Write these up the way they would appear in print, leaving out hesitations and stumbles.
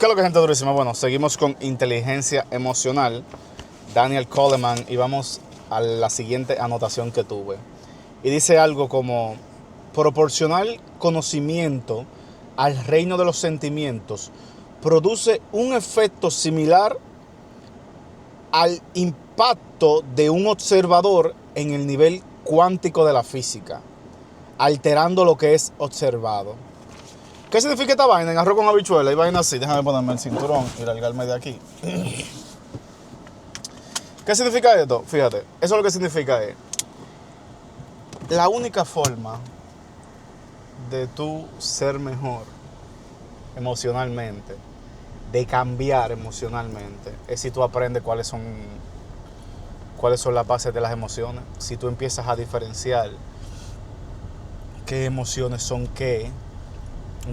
¿Qué es lo que, gente durísima? Bueno, seguimos con inteligencia emocional, Daniel Coleman, y vamos a la siguiente anotación que tuve. Y dice algo como: proporcionar conocimiento al reino de los sentimientos produce un efecto similar al impacto de un observador en el nivel cuántico de la física, alterando lo que es observado. ¿Qué significa esta vaina? En arroz con habichuela y vaina así. Déjame ponerme el cinturón y largarme de aquí. ¿Qué significa esto? Fíjate, eso lo que significa es: la única forma de tú ser mejor emocionalmente, de cambiar emocionalmente, es si tú aprendes cuáles son las bases de las emociones. Si tú empiezas a diferenciar qué emociones son qué.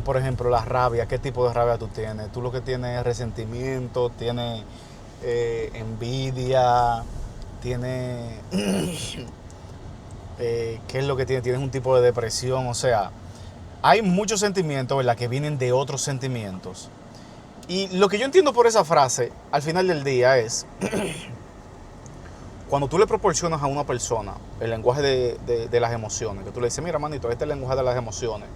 Por ejemplo, la rabia, ¿qué tipo de rabia tú tienes? Tú lo que tienes es resentimiento, tienes envidia, tienes... ¿qué es lo que tienes? Tienes un tipo de depresión. O sea, hay muchos sentimientos, ¿verdad?, que vienen de otros sentimientos. Y lo que yo entiendo por esa frase, al final del día, es cuando tú le proporcionas a una persona el lenguaje de las emociones, que tú le dices: mira, manito, este es el lenguaje de las emociones.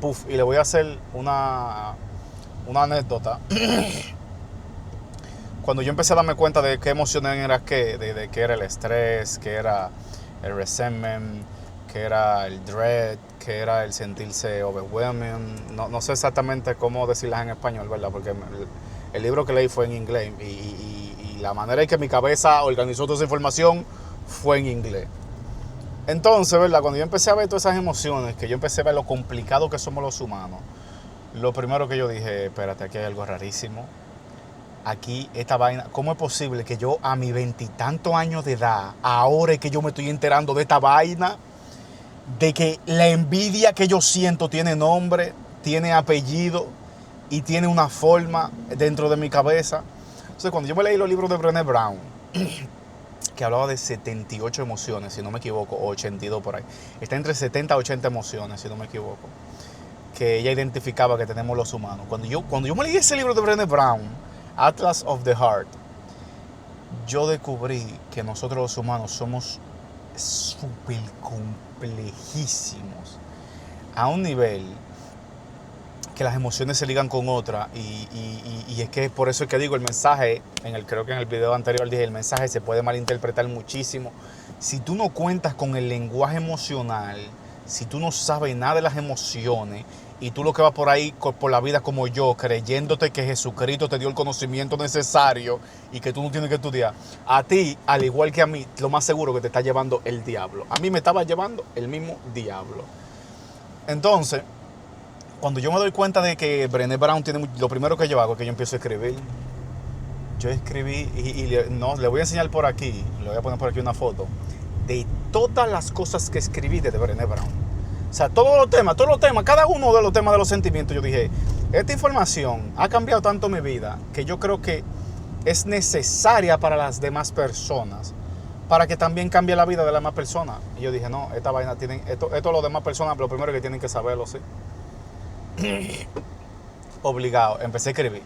Puf, y le voy a hacer una anécdota. Cuando yo empecé a darme cuenta de qué emociones era qué, de qué era el estrés, qué era el resentment, qué era el dread, qué era el sentirse overwhelming. No sé exactamente cómo decirlas en español, ¿verdad? Porque el libro que leí fue en inglés y la manera en que mi cabeza organizó toda esa información fue en inglés. Entonces, ¿verdad?, cuando yo empecé a ver todas esas emociones, que yo empecé a ver lo complicado que somos los humanos, lo primero que yo dije: espérate, aquí hay algo rarísimo. Aquí, esta vaina, ¿cómo es posible que yo a mis 20 y tantos años de edad, ahora es que yo me estoy enterando de esta vaina? De que la envidia que yo siento tiene nombre, tiene apellido y tiene una forma dentro de mi cabeza. Entonces, cuando yo me leí los libros de Brené Brown, que hablaba de 78 emociones, si no me equivoco, o 82 por ahí. Está entre 70 y 80 emociones, si no me equivoco, que ella identificaba que tenemos los humanos. Cuando yo me leí ese libro de Brené Brown, Atlas of the Heart, yo descubrí que nosotros los humanos somos súper complejísimos, a un nivel que las emociones se ligan con otra, y es que por eso es que digo, el mensaje, creo que en el video anterior dije, el mensaje se puede malinterpretar muchísimo. Si tú no cuentas con el lenguaje emocional, si tú no sabes nada de las emociones, y tú lo que vas por ahí, por la vida como yo, creyéndote que Jesucristo te dio el conocimiento necesario y que tú no tienes que estudiar, a ti, al igual que a mí, lo más seguro que te está llevando el diablo. A mí me estaba llevando el mismo diablo. Entonces, cuando yo me doy cuenta de que Brené Brown tiene... Lo primero que yo hago es que yo empiezo a escribir. Yo escribí le voy a enseñar por aquí, le voy a poner por aquí una foto de todas las cosas que escribí de Brené Brown. O sea, todos los temas, cada uno de los temas de los sentimientos. Yo dije, esta información ha cambiado tanto mi vida que yo creo que es necesaria para las demás personas, para que también cambie la vida de las demás personas. Y yo dije, no, esta vaina tienen, esto los demás personas, lo primero que tienen que saberlo, sí. Obligado, empecé a escribir.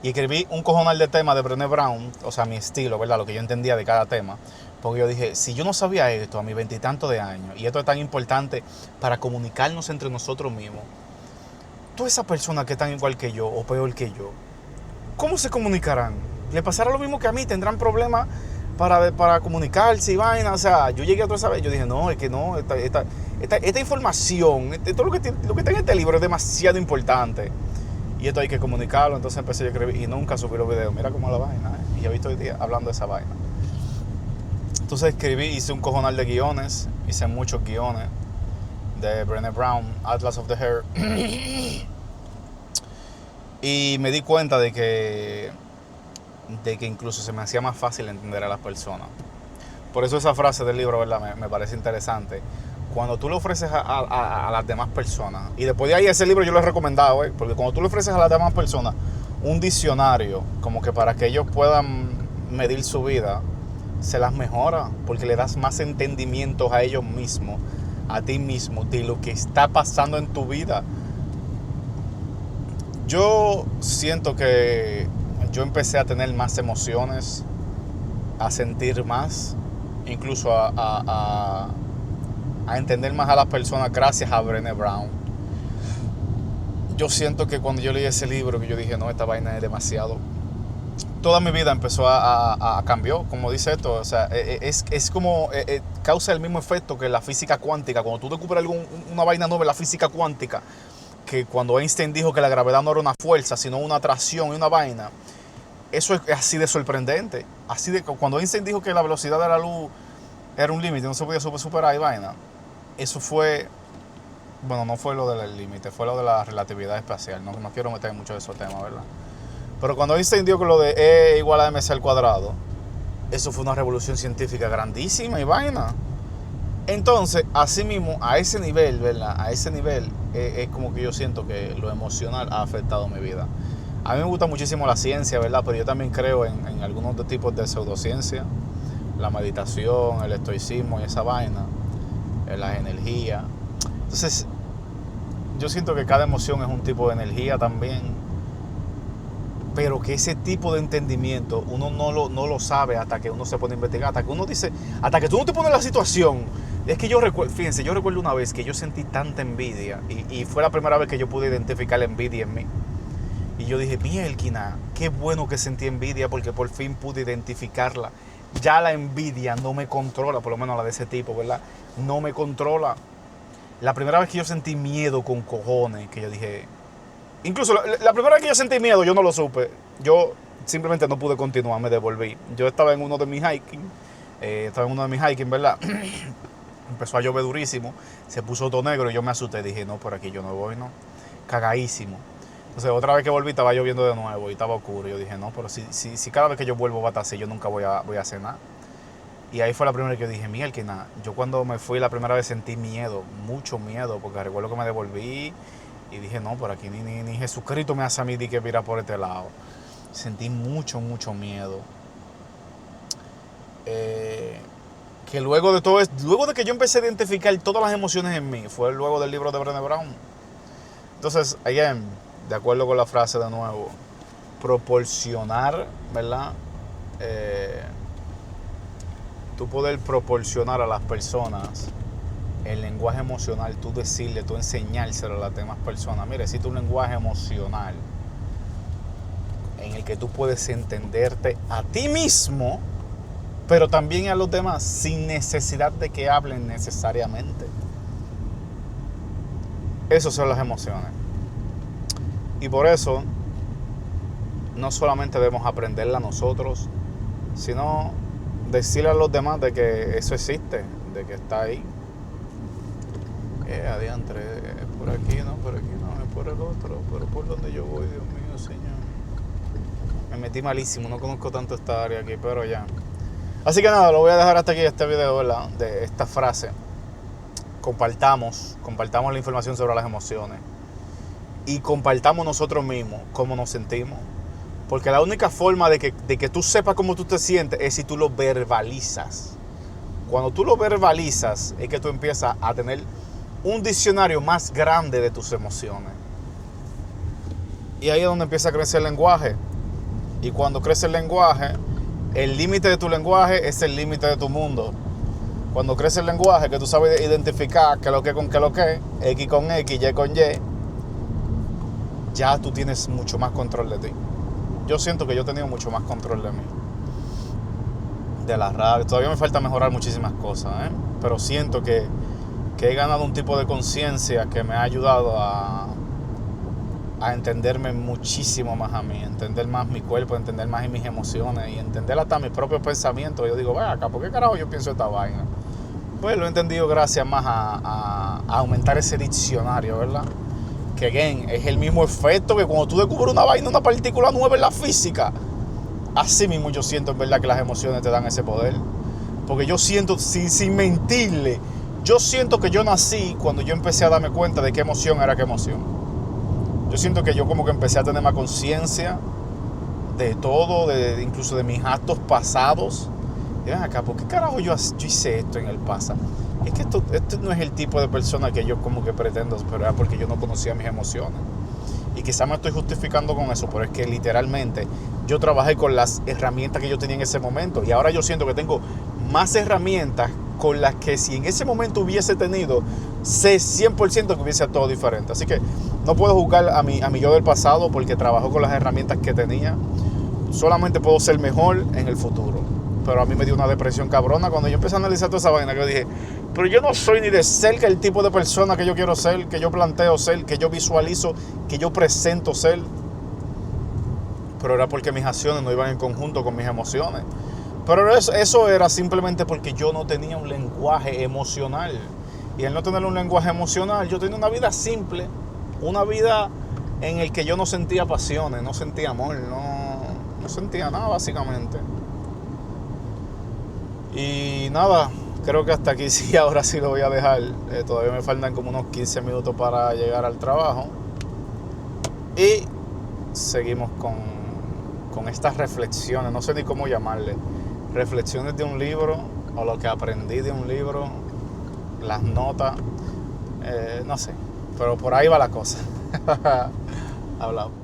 Y escribí un cojonal de temas de Brené Brown, o sea, mi estilo, ¿verdad?, lo que yo entendía de cada tema. Porque yo dije, si yo no sabía esto a mis 20 y tantos de años, y esto es tan importante para comunicarnos entre nosotros mismos, todas esas personas que están igual que yo o peor que yo, ¿cómo se comunicarán? ¿Le pasará lo mismo que a mí? ¿Tendrán problemas para comunicarse y vaina? O sea, yo llegué a otra vez, yo dije, no, es que no, esta información, todo lo que está en este libro es demasiado importante. Y esto hay que comunicarlo. Entonces empecé a escribir y nunca subí los videos. Mira cómo es la vaina, ¿eh? Y yo estoy hablando de esa vaina. Entonces escribí, hice un cojonal de guiones, hice muchos guiones de Brené Brown, Atlas of the Heart. Y me di cuenta de que incluso se me hacía más fácil entender a las personas. Por eso esa frase del libro, ¿verdad?, me parece interesante. Cuando tú le ofreces a las demás personas, y después de ahí ese libro yo lo he recomendado, porque cuando tú le ofreces a las demás personas un diccionario, como que para que ellos puedan medir su vida, se las mejora, porque le das más entendimientos a ellos mismos, a ti mismo, de lo que está pasando en tu vida. Yo siento que yo empecé a tener más emociones, a sentir más, incluso a entender más a las personas gracias a Brené Brown. Yo siento que cuando yo leí ese libro, que yo dije, no, esta vaina es demasiado. Toda mi vida empezó a cambiar, como dice esto, o sea, es como, causa el mismo efecto que la física cuántica. Cuando tú descubres una vaina nueva en la física cuántica, que cuando Einstein dijo que la gravedad no era una fuerza, sino una atracción y una vaina, eso es así de sorprendente. Así de, cuando Einstein dijo que la velocidad de la luz era un límite, no se podía superar y vaina, eso fue, bueno, no fue lo del límite, fue lo de la relatividad espacial. No quiero meter mucho de esos temas, ¿verdad? Pero cuando Einstein dio que lo de E igual a mc al cuadrado, eso fue una revolución científica grandísima y vaina. Entonces, así mismo, a ese nivel, ¿verdad? A ese nivel, es como que yo siento que lo emocional ha afectado mi vida. A mí me gusta muchísimo la ciencia, ¿verdad? Pero yo también creo en algunos tipos de pseudociencia. La meditación, el estoicismo y esa vaina. Las energías. Entonces, yo siento que cada emoción es un tipo de energía también. Pero que ese tipo de entendimiento uno no lo sabe hasta que uno se pone a investigar. Hasta que uno dice, hasta que tú no te pones en la situación. Es que yo recuerdo, fíjense, yo recuerdo una vez que yo sentí tanta envidia. Y fue la primera vez que yo pude identificar la envidia en mí. Y yo dije, mielquina, qué bueno que sentí envidia porque por fin pude identificarla. Ya la envidia no me controla, por lo menos la de ese tipo, ¿verdad? No me controla. La primera vez que yo sentí miedo con cojones, que yo dije... Incluso la primera vez que yo sentí miedo, yo no lo supe. Yo simplemente no pude continuar, me devolví. Yo estaba en uno de mis hiking, ¿verdad? Empezó a llover durísimo, se puso todo negro y yo me asusté. Dije, no, por aquí yo no voy, ¿no? Cagadísimo. Entonces, otra vez que volví, estaba lloviendo de nuevo y estaba oscuro. Yo dije, no, pero si cada vez que yo vuelvo va a estar así, yo nunca voy a hacer nada. Y ahí fue la primera vez que yo dije, mierda, que nada. Yo cuando me fui la primera vez sentí miedo, mucho miedo, porque recuerdo que me devolví y dije, no, por aquí ni Jesucristo me hace a mí de que mira por este lado. Sentí mucho miedo. Que luego de todo esto, luego de que yo empecé a identificar todas las emociones en mí, fue luego del libro de Brené Brown. Entonces, again, de acuerdo con la frase de nuevo, proporcionar, ¿verdad? Tú poder proporcionar a las personas el lenguaje emocional, tú decirle, tú enseñárselo a las demás personas. Mira, existe un lenguaje emocional en el que tú puedes entenderte a ti mismo, pero también a los demás, sin necesidad de que hablen necesariamente. Esas son las emociones. Y por eso, no solamente debemos aprenderla nosotros, sino decirle a los demás de que eso existe, de que está ahí. Adiantre, es por aquí, no, es por el otro, pero por donde yo voy, Dios mío, Señor. Me metí malísimo, no conozco tanto esta área aquí, pero ya. Así que nada, lo voy a dejar hasta aquí este video, ¿verdad? De esta frase. Compartamos la información sobre las emociones. Y compartamos nosotros mismos cómo nos sentimos. Porque la única forma de que tú sepas cómo tú te sientes es si tú lo verbalizas. Cuando tú lo verbalizas es que tú empiezas a tener un diccionario más grande de tus emociones. Y ahí es donde empieza a crecer el lenguaje. Y cuando crece el lenguaje, el límite de tu lenguaje es el límite de tu mundo. Cuando crece el lenguaje, que tú sabes identificar qué es lo que con qué es lo que, X con X, Y con Y, ya tú tienes mucho más control de ti. Yo siento que yo he tenido mucho más control de mí. De la rabia. Todavía me falta mejorar muchísimas cosas, pero siento que he ganado un tipo de conciencia que me ha ayudado a entenderme muchísimo más a mí, entender más mi cuerpo, entender más mis emociones y entender hasta mis propios pensamientos. Yo digo, ve acá, ¿por qué carajo yo pienso esta vaina? Pues lo he entendido gracias más a aumentar ese diccionario, ¿verdad? Que again, es el mismo efecto que cuando tú descubres una vaina, una partícula nueva en la física. Así mismo yo siento en verdad que las emociones te dan ese poder. Porque yo siento, sin mentirle, yo siento que yo nací cuando yo empecé a darme cuenta de qué emoción era qué emoción. Yo siento que yo como que empecé a tener más conciencia de todo, incluso de mis actos pasados. Y ven acá, ¿por qué carajo yo hice esto en el pasado? Es que esto no es el tipo de persona que yo como que pretendo, pero era porque yo no conocía mis emociones. Y quizá me estoy justificando con eso, pero es que literalmente yo trabajé con las herramientas que yo tenía en ese momento. Y ahora yo siento que tengo más herramientas con las que si en ese momento hubiese tenido, sé 100% que hubiese todo diferente. Así que no puedo juzgar a mi yo del pasado porque trabajó con las herramientas que tenía. Solamente puedo ser mejor en el futuro. Pero a mí me dio una depresión cabrona cuando yo empecé a analizar toda esa vaina, que yo dije, pero yo no soy ni de cerca el tipo de persona que yo quiero ser, que yo planteo ser, que yo visualizo, que yo presento ser. Pero era porque mis acciones no iban en conjunto con mis emociones. Pero eso era simplemente porque yo no tenía un lenguaje emocional. Y al no tener un lenguaje emocional, yo tenía una vida simple, una vida en el que yo no sentía pasiones, no sentía amor, no sentía nada básicamente. Y nada, creo que hasta aquí sí, ahora sí lo voy a dejar. Todavía me faltan como unos 15 minutos para llegar al trabajo. Y seguimos con estas reflexiones, no sé ni cómo llamarle. Reflexiones de un libro, o lo que aprendí de un libro, las notas, no sé. Pero por ahí va la cosa. Hablamos.